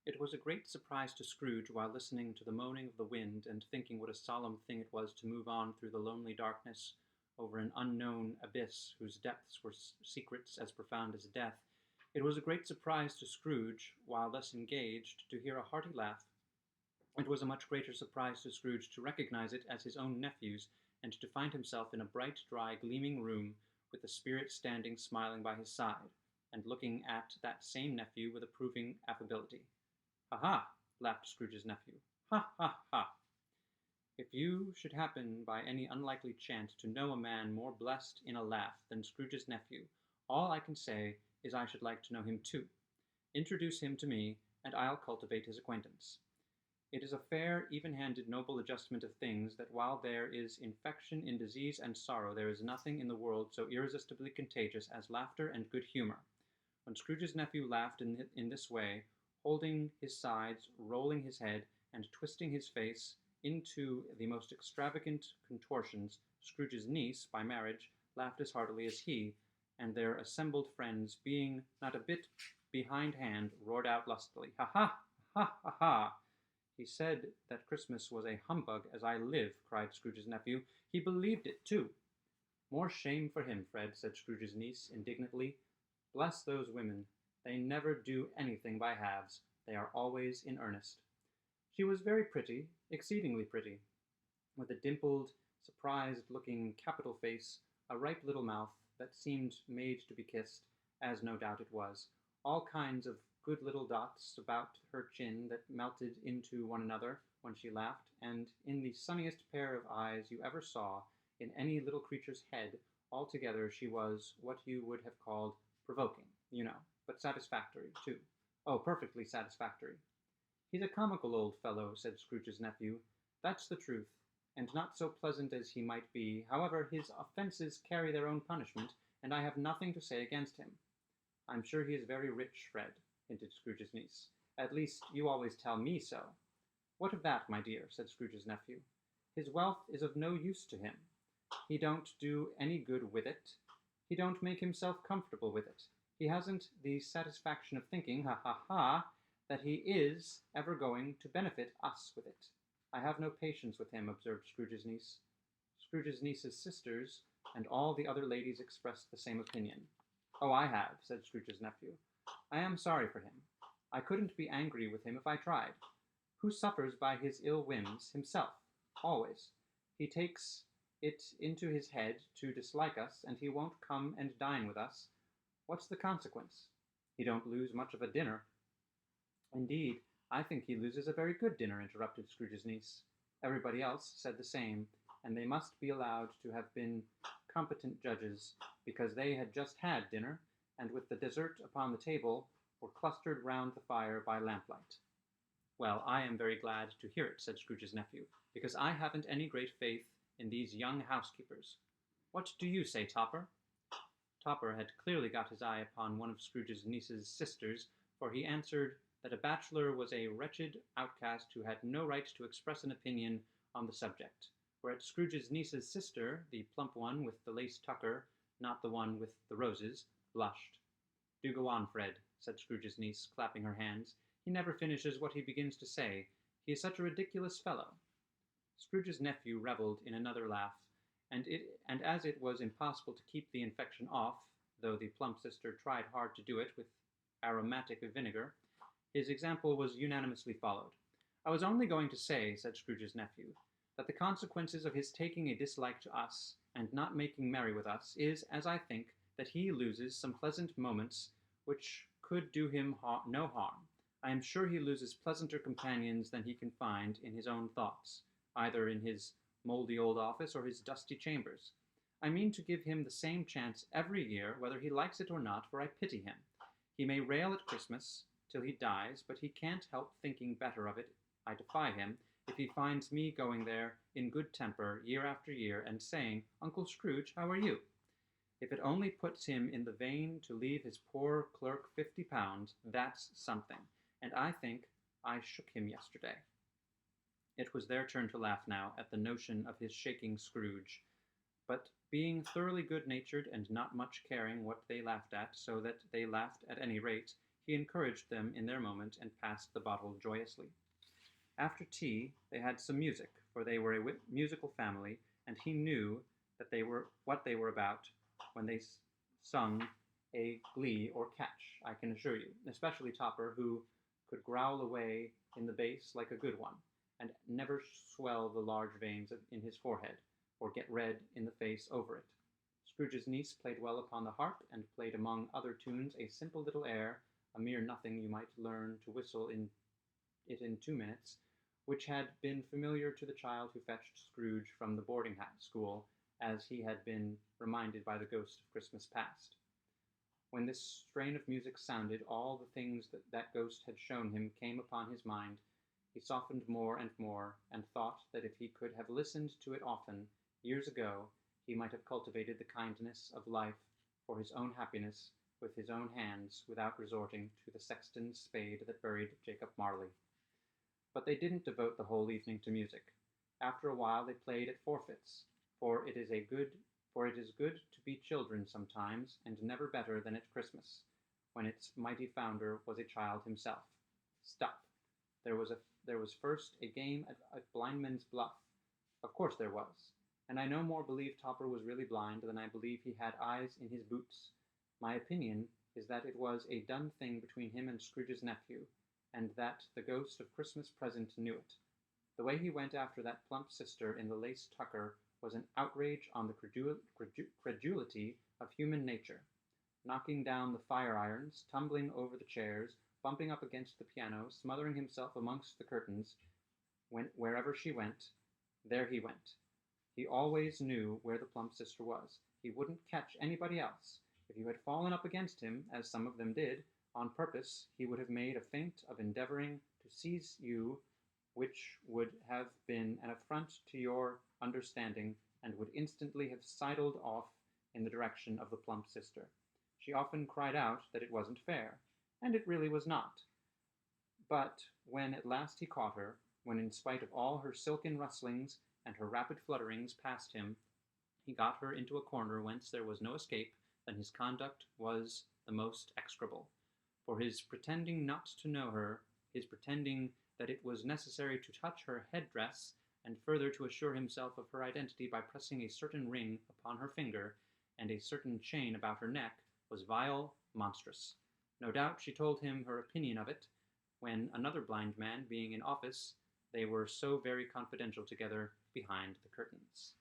It was a great surprise to Scrooge, while listening to the moaning of the wind, and thinking what a solemn thing it was to move on through the lonely darkness over an unknown abyss whose depths were secrets as profound as death. It was a great surprise to Scrooge, while thus engaged, to hear a hearty laugh. It was a much greater surprise to Scrooge to recognize it as his own nephew's, and to find himself in a bright, dry, gleaming room, with the Spirit standing smiling by his side, and looking at that same nephew with approving affability. "Ha ha!" laughed Scrooge's nephew. "Ha ha ha! If you should happen by any unlikely chance to know a man more blessed in a laugh than Scrooge's nephew, all I can say is I should like to know him too. Introduce him to me, and I'll cultivate his acquaintance. It is a fair, even-handed, noble adjustment of things, that while there is infection in disease and sorrow, there is nothing in the world so irresistibly contagious as laughter and good humor." When Scrooge's nephew laughed in this way, holding his sides, rolling his head, and twisting his face into the most extravagant contortions, Scrooge's niece, by marriage, laughed as heartily as he, and their assembled friends, being not a bit behindhand, roared out lustily, "Ha ha! Ha ha ha! He said that Christmas was a humbug, as I live," cried Scrooge's nephew. "He believed it, too." "More shame for him, Fred," said Scrooge's niece, indignantly. "Bless those women. They never do anything by halves. They are always in earnest." She was very pretty, exceedingly pretty, with a dimpled, surprised-looking, capital face, a ripe little mouth that seemed made to be kissed, as no doubt it was, all kinds of good little dots about her chin that melted into one another when she laughed, and in the sunniest pair of eyes you ever saw in any little creature's head. Altogether she was what you would have called provoking, but satisfactory, too. Oh, perfectly satisfactory. "He's a comical old fellow," said Scrooge's nephew. "That's the truth, and not so pleasant as he might be. However, his offences carry their own punishment, and I have nothing to say against him." "I'm sure he is very rich, Fred," hinted Scrooge's niece. "At least, you always tell me so." "What of that, my dear?" said Scrooge's nephew. "His wealth is of no use to him. He don't do any good with it. He don't make himself comfortable with it. He hasn't the satisfaction of thinking, ha ha ha, that he is ever going to benefit us with it." "I have no patience with him," observed Scrooge's niece. Scrooge's niece's sisters and all the other ladies expressed the same opinion. "Oh, I have," said Scrooge's nephew. "I am sorry for him. I couldn't be angry with him if I tried. Who suffers by his ill whims? Himself, always. He takes it into his head to dislike us, and he won't come and dine with us. What's the consequence? He don't lose much of a dinner." "Indeed, I think he loses a very good dinner," interrupted Scrooge's niece. Everybody else said the same, and they must be allowed to have been competent judges, because they had just had dinner, and with the dessert upon the table, were clustered round the fire by lamplight. "Well, I am very glad to hear it," said Scrooge's nephew, "because I haven't any great faith in these young housekeepers. What do you say, Topper?" Topper had clearly got his eye upon one of Scrooge's niece's sisters, for he answered that a bachelor was a wretched outcast who had no right to express an opinion on the subject, whereat Scrooge's niece's sister, the plump one with the lace tucker, not the one with the roses, blushed. "Do go on, Fred," said Scrooge's niece, clapping her hands. "He never finishes what he begins to say. He is such a ridiculous fellow." Scrooge's nephew revelled in another laugh, and as it was impossible to keep the infection off, though the plump sister tried hard to do it with aromatic vinegar, his example was unanimously followed. "I was only going to say," said Scrooge's nephew, "that the consequences of his taking a dislike to us, and not making merry with us, is, as I think, that he loses some pleasant moments which could do him no harm. I am sure he loses pleasanter companions than he can find in his own thoughts, either in his mouldy old office or his dusty chambers. I mean to give him the same chance every year, whether he likes it or not, for I pity him. He may rail at Christmas till he dies, but he can't help thinking better of it, I defy him, if he finds me going there in good temper year after year, and saying, 'Uncle Scrooge, how are you?' If it only puts him in the vein to leave his poor clerk £50, that's something, and I think I shook him yesterday." It was their turn to laugh now at the notion of his shaking Scrooge, but being thoroughly good-natured and not much caring what they laughed at, so that they laughed at any rate, He encouraged them in their moment and passed the bottle joyously. After tea, they had some music, for they were a musical family, and he knew that they were what they were about when they sung a glee or catch, I can assure you, especially Topper, who could growl away in the bass like a good one, and never swell the large veins in his forehead, or get red in the face over it. Scrooge's niece played well upon the harp, and played among other tunes a simple little air, a mere nothing you might learn to whistle in 2 minutes, which had been familiar to the child who fetched Scrooge from the boarding-house school, as he had been reminded by the ghost of Christmas past. When this strain of music sounded, all the things that ghost had shown him came upon his mind. He softened more and more, and thought that if he could have listened to it often, years ago, he might have cultivated the kindness of life for his own happiness with his own hands, without resorting to the sexton's spade that buried Jacob Marley. But they didn't devote the whole evening to music. After a while they played at forfeits, for it is good to be children sometimes, and never better than at Christmas, when its mighty founder was a child himself. Stuff. There was first a game at blindman's buff. Of course there was. And I no more believe Topper was really blind than I believe he had eyes in his boots. My opinion is that it was a done thing between him and Scrooge's nephew, and that the ghost of Christmas present knew it. The way he went after that plump sister in the lace tucker was an outrage on the credulity of human nature. Knocking down the fire-irons, tumbling over the chairs, bumping up against the piano, smothering himself amongst the curtains, wherever she went, there he went. He always knew where the plump sister was. He wouldn't catch anybody else. If you had fallen up against him, as some of them did, on purpose, he would have made a feint of endeavoring to seize you, which would have been an affront to your understanding, and would instantly have sidled off in the direction of the plump sister. She often cried out that it wasn't fair, and it really was not. But when at last he caught her, when in spite of all her silken rustlings and her rapid flutterings past him, he got her into a corner whence there was no escape, then his conduct was the most execrable. For his pretending not to know her, his pretending that it was necessary to touch her head-dress, and further to assure himself of her identity by pressing a certain ring upon her finger, and a certain chain about her neck, was vile, monstrous. No doubt she told him her opinion of it, when another blind man being in office, they were so very confidential together behind the curtains.